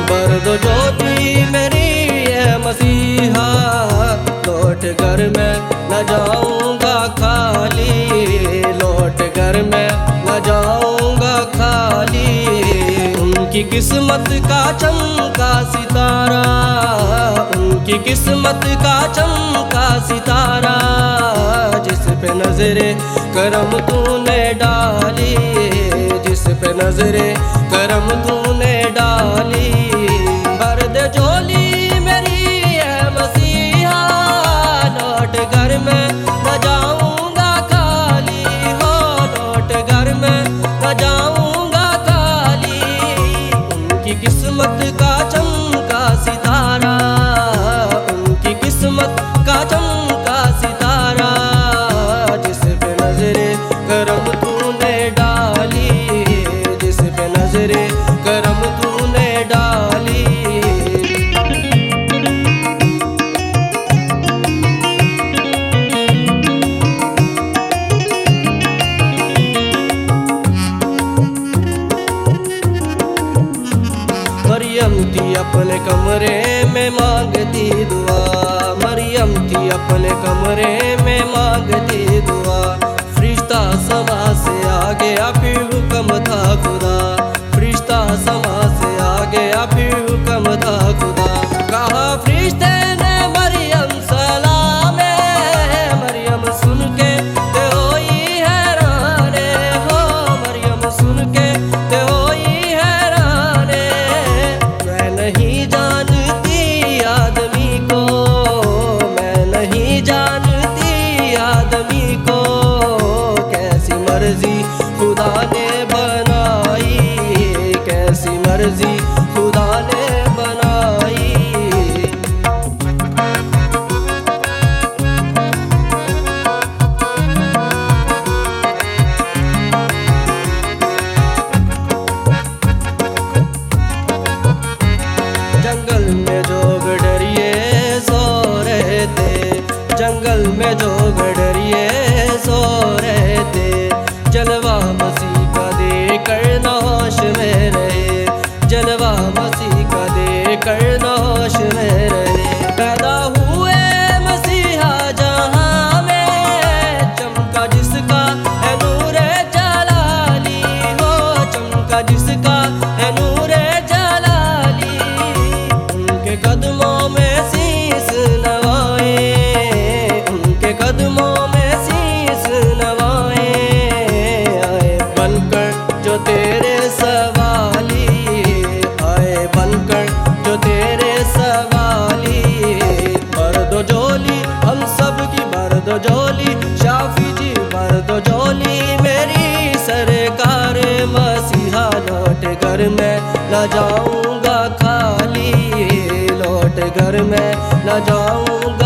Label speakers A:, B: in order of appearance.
A: भर दो झोली मेरी है मसीहा, लौट घर में न जाऊंगा खाली, लौट घर में न जाऊंगा खाली। उनकी किस्मत का चमका सितारा, उनकी किस्मत का चमका सितारा, जिस पे नजरे करम तूने डाली, जिस पे नजरे करम तूने डाली। भर दे झोली मेरी है मसीहा, लौट घर में न जाऊंगा खाली, हो लौट घर में न जाऊंगा खाली। उनकी किस्मत का चमका सितारा, उनकी किस्मत का चमका सितारा, जिस पे नजरे करम तूने डाली, जिस पे नजरे करम तूने डाली। मरियम थी अपने कमरे में मांगती दुआ, मरियम थी अपने कमरे में मांगती दुआ। फरिश्ता समा से आ गया फिर हुक्म था खुदा, फरिश्ता समा से आ गया फिर हुक्म था खुदा। कहा फरिश्ते ने मरियम सलाम, मरियम सुन के ते होई हैरान, हो मरियम सुन के ते होई हैरान। मैं नहीं जानती आदमी को, मैं नहीं जानती आदमी को, कैसी मर्जी खुदा ने बनाई, कैसी मर्जी खुदा ने बनाई। जंगल में जो गडरिए सो रहे थे, जंगल में जो गडरिए सो रहे थे, जलवा मसीह का देकर नौश में रहे, जलवा मसीह का देकर नौश में रहे। पैदा हुए मसीहा जहां में, चमका जिसका है नूरे जलाली, हो चमका जिसका है नूरे जलाली। उनके कदमों में शीस नवाए, उनके कदमों में शीस नवाए। आए बनकर जो तेरे सवाली, आए बनकर जो तेरे सवाली। भर दो झोली हम सब की, भर दो झोली शाफी जी, भर दो झोली मेरी सरकार मसीहा। लौट घर में न जाऊंगा खाली, लौट घर में न जाऊंगा